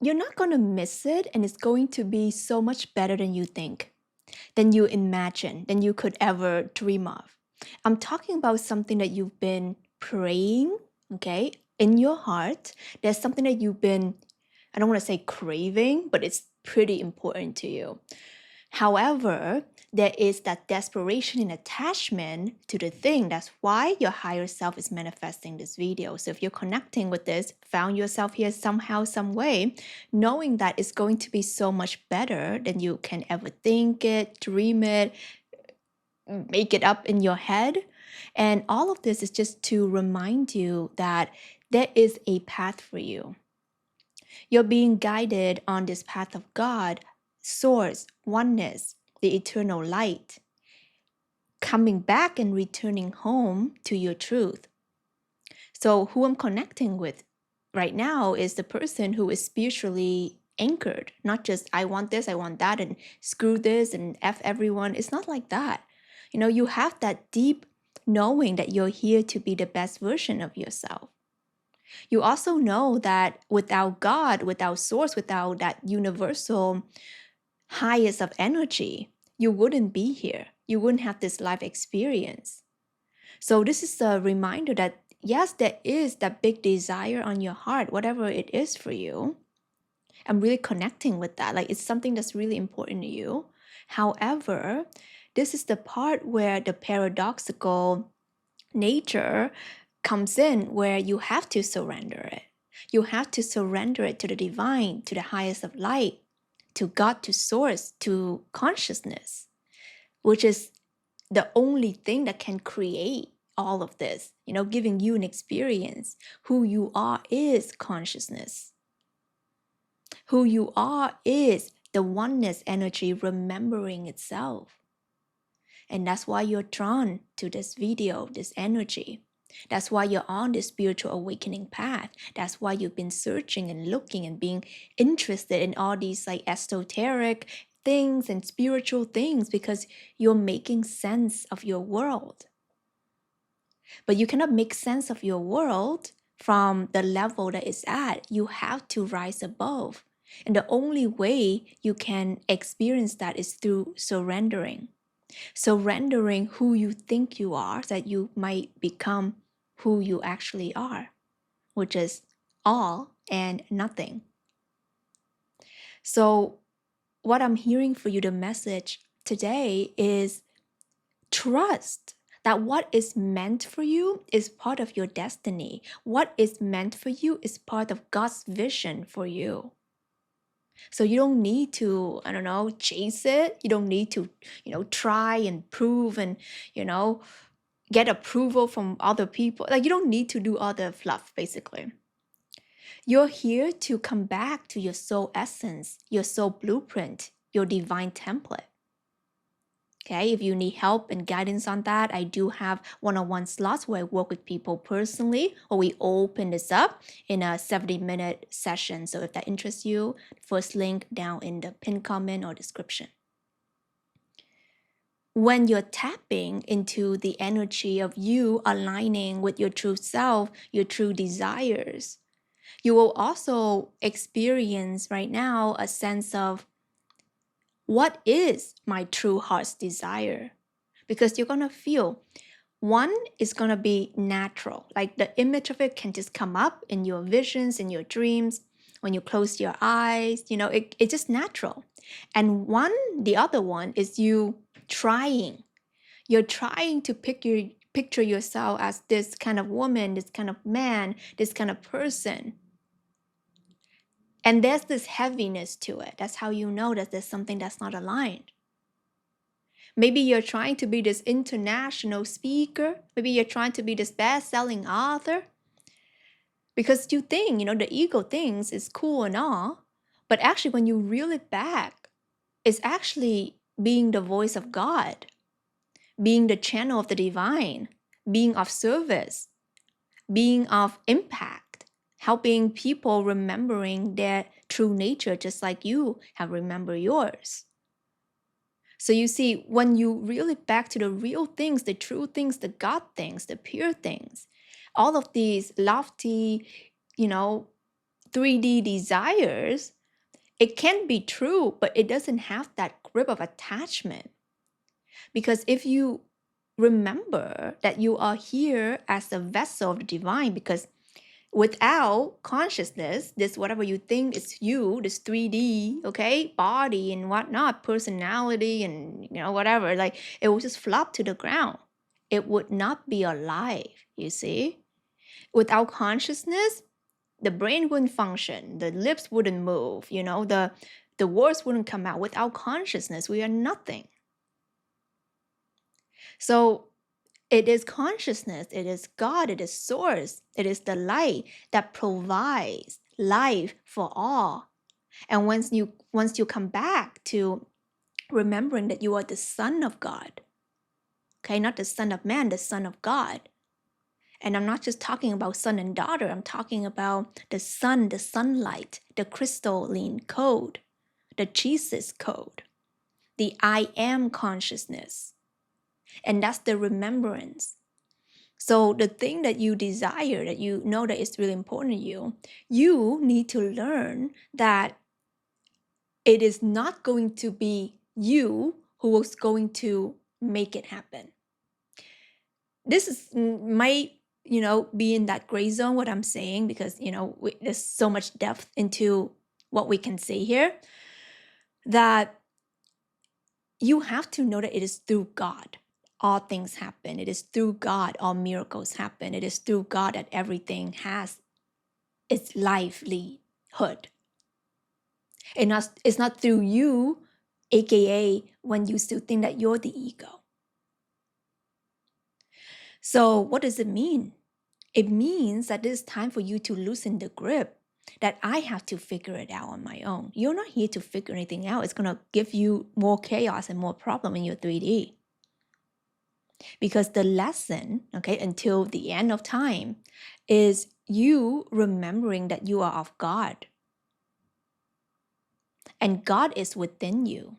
you're not going to miss it, and it's going to be so much better than you think, than you imagine, than you could ever dream of. I'm talking about something that you've been praying, okay, in your heart. There's something that you've been, I don't want to say craving, but it's pretty important to you. However, there is that desperation and attachment to the thing. That's why your higher self is manifesting this video. So if you're connecting with this, found yourself here somehow, some way, knowing that it's going to be so much better than you can ever think it, dream it, make it up in your head. And all of this is just to remind you that there is a path for you. You're being guided on this path of God, source, oneness, the eternal light, coming back and returning home to your truth. So, who I'm connecting with right now is the person who is spiritually anchored, not just I want this, I want that, and screw this and F everyone. It's not like that. You have that deep knowing that you're here to be the best version of yourself. You also know that without God, without source, without that universal highest of energy, you wouldn't be here. You wouldn't have this life experience. So this is a reminder that yes, there is that big desire on your heart, whatever it is for you. I'm really connecting with that. Like it's something that's really important to you. However, this is the part where the paradoxical nature comes in, where you have to surrender it. You have to surrender it to the divine, to the highest of light, to God, to source, to consciousness, which is the only thing that can create all of this, giving you an experience. Who you are is consciousness. Who you are is the oneness energy remembering itself. And that's why you're drawn to this video, this energy. That's why you're on this spiritual awakening path. That's why you've been searching and looking and being interested in all these like esoteric things and spiritual things, because you're making sense of your world. But you cannot make sense of your world from the level that it's at. You have to rise above. And the only way you can experience that is through surrendering. Surrendering who you think you are, so that you might become who you actually are, which is all and nothing. So what I'm hearing for you, the message today is trust that what is meant for you is part of your destiny. What is meant for you is part of God's vision for you. So you don't need to, chase it. You don't need to, try and prove and, get approval from other people. Like you don't need to do all the fluff, basically. You're here to come back to your soul essence, your soul blueprint, your divine template. Okay, if you need help and guidance on that, I do have one-on-one slots where I work with people personally, or we open this up in a 70-minute session. So if that interests you, first link down in the pinned comment or description. When you're tapping into the energy of you aligning with your true self, your true desires, you will also experience right now a sense of what is my true heart's desire? Because you're going to feel one is going to be natural. Like the image of it can just come up in your visions, in your dreams, when you close your eyes, it's just natural. And the other one is you trying. You're trying to picture yourself as this kind of woman, this kind of man, this kind of person. And there's this heaviness to it. That's how you know that there's something that's not aligned. Maybe you're trying to be this international speaker. Maybe you're trying to be this best-selling author. Because you think, the ego thinks is cool and all. But actually, when you reel it back, it's actually being the voice of God, being the channel of the divine, being of service, being of impact, helping people remembering their true nature just like you have remembered yours. So you see, when you reel it back to the real things, the true things, the God things, the pure things, all of these lofty, 3D desires, it can be true, but it doesn't have that grip of attachment. Because if you remember that you are here as a vessel of the divine, because without consciousness, this whatever you think is you, this 3D, okay, body and whatnot, personality and whatever, like it will just flop to the ground. It would not be alive, you see. Without consciousness, the brain wouldn't function, the lips wouldn't move, the words wouldn't come out. Without consciousness, we are nothing. So it is consciousness, it is God, it is source, it is the light that provides life for all. And once you come back to remembering that you are the son of God, okay, not the son of man, the son of God. And I'm not just talking about son and daughter, I'm talking about the sun, the sunlight, the crystalline code, the Jesus code, the I am consciousness. And that's the remembrance. So the thing that you desire, that you know that is really important to you, you need to learn that it is not going to be you who is going to make it happen. This is might be in that gray zone what I'm saying, because there's so much depth into what we can say here, that you have to know that it is through God all things happen. It is through God all miracles happen. It is through God that everything has its livelihood. And it's not through you, aka when you still think that you're the ego. So what does it mean? It means that it's time for you to loosen the grip, that I have to figure it out on my own. You're not here to figure anything out. It's going to give you more chaos and more problem in your 3D. Because the lesson, okay, until the end of time, is you remembering that you are of God. And God is within you.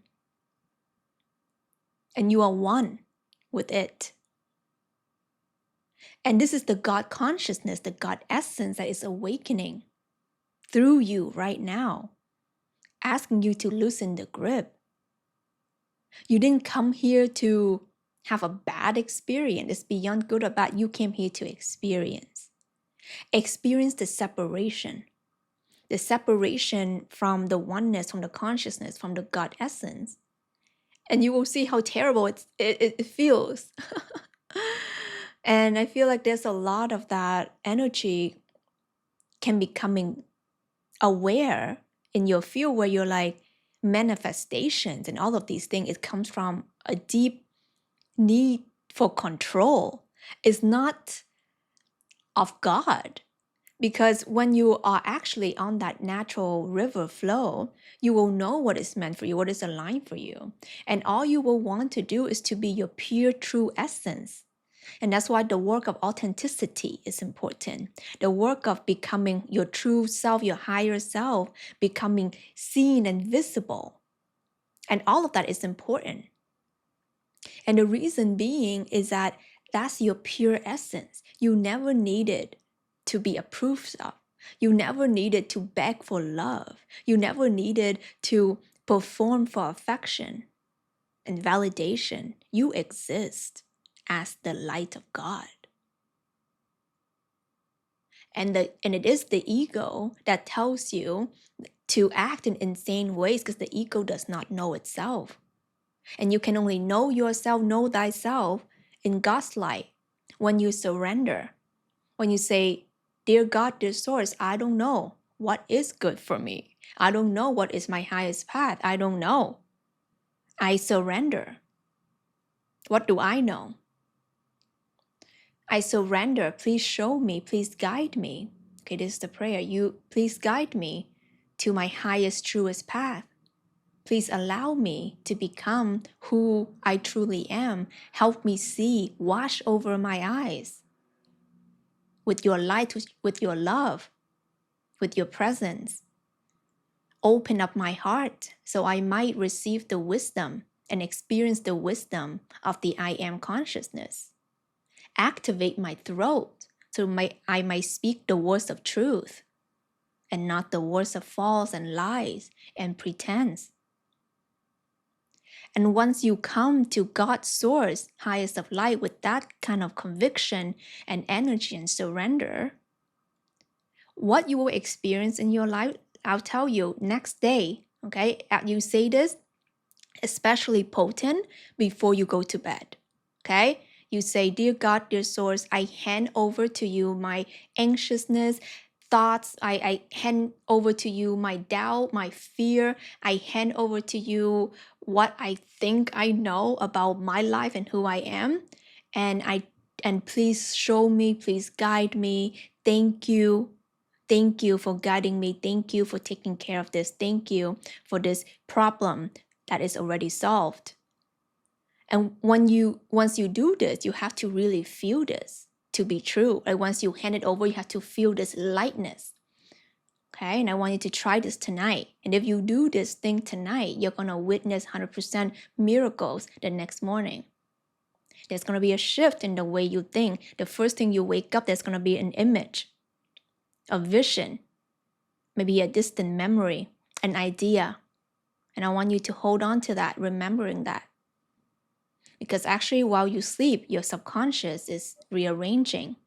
And you are one with it. And this is the God consciousness, the God essence that is awakening through you right now, asking you to loosen the grip. You didn't come here to have a bad experience. It's beyond good or bad. You came here to experience. Experience the separation from the oneness, from the consciousness, from the God essence. And you will see how terrible it feels. And I feel like there's a lot of that energy can be coming aware in your field, where you're like manifestations and all of these things. It comes from a deep need for control. It's not of God. Because when you are actually on that natural river flow, you will know what is meant for you, what is aligned for you. And all you will want to do is to be your pure, true essence. And that's why the work of authenticity is important. The work of becoming your true self, your higher self, becoming seen and visible. And all of that is important. And the reason being is that that's your pure essence. You never needed to be approved of. You never needed to beg for love. You never needed to perform for affection and validation. You exist as the light of God. And it is the ego that tells you to act in insane ways, because the ego does not know itself. And you can only know yourself, know thyself in God's light when you surrender. When you say, dear God, dear source, I don't know what is good for me. I don't know what is my highest path. I don't know. I surrender. What do I know? I surrender. Please show me. Please guide me. Okay, this is the prayer. You please guide me to my highest, truest path. Please allow me to become who I truly am. Help me see. Wash over my eyes with your light, with your love, with your presence. Open up my heart so I might receive the wisdom and experience the wisdom of the I am consciousness. Activate my throat so I might speak the words of truth. and not the words of false and lies and pretense. And once you come to God's source, highest of light, with that kind of conviction and energy and surrender, what you will experience in your life, I'll tell you next day, okay? You say this, especially potent before you go to bed, okay? You say, Dear God, dear source, I hand over to you my anxiousness, thoughts. I hand over to you my doubt, my fear. I hand over to you what I think I know about my life and who I am. And please show me, please guide me. Thank you. Thank you for guiding me. Thank you for taking care of this. Thank you for this problem that is already solved. And once you do this, you have to really feel this to be true. Like once you hand it over, you have to feel this lightness. Okay, and I want you to try this tonight. And if you do this thing tonight, you're gonna witness 100% miracles the next morning. There's gonna be a shift in the way you think. The first thing you wake up, there's gonna be an image, a vision, maybe a distant memory, an idea. And I want you to hold on to that, remembering that. Because actually, while you sleep, your subconscious is rearranging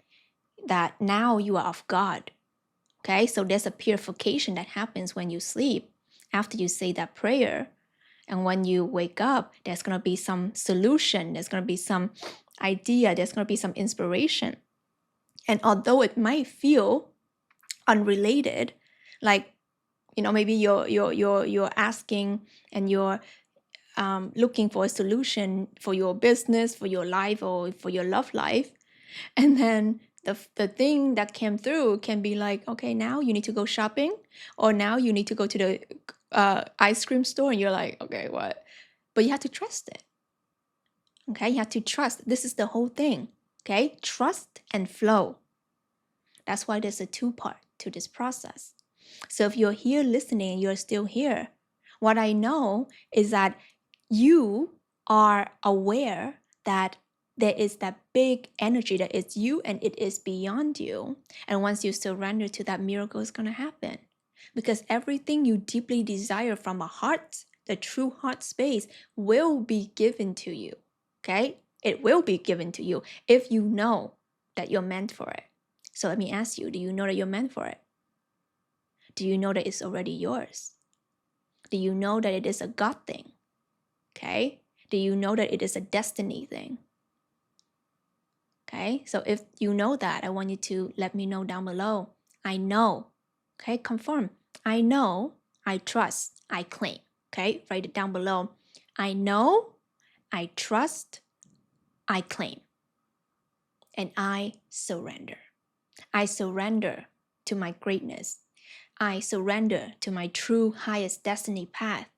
that now you are of God. Okay, so there's a purification that happens when you sleep after you say that prayer. And when you wake up, there's going to be some solution, there's going to be some idea, there's going to be some inspiration. And although it might feel unrelated, like, maybe you're asking and you're looking for a solution for your business, for your life, or for your love life. And then the thing that came through can be like, okay, now you need to go shopping, or now you need to go to the ice cream store. And you're like, okay, what? But you have to trust it. Okay, you have to trust. This is the whole thing. Okay, trust and flow. That's why there's a two-part to this process. So if you're here listening and you're still here, what I know is that you are aware that there is that big energy that is you and it is beyond you. And once you surrender to that, miracle is going to happen. Because everything you deeply desire from a heart, the true heart space, will be given to you. Okay? It will be given to you if you know that you're meant for it. So let me ask you, do you know that you're meant for it? Do you know that it's already yours? Do you know that it is a God thing? Okay? Do you know that it is a destiny thing? Okay? So if you know that, I want you to let me know down below. I know. Okay? Confirm. I know, I trust, I claim. Okay? Write it down below. I know, I trust, I claim. And I surrender. I surrender to my greatness. I surrender to my true highest destiny path.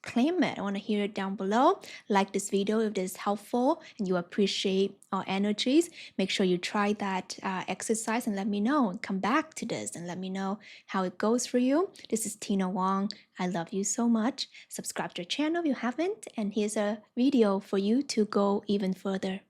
Claim it. I want to hear it down below. Like this video if this is helpful and you appreciate our energies. Make sure you try that exercise and let me know. Come back to this and let me know how it goes for you. This is Tina Wong. I love you so much. Subscribe to our channel if you haven't. And here's a video for you to go even further.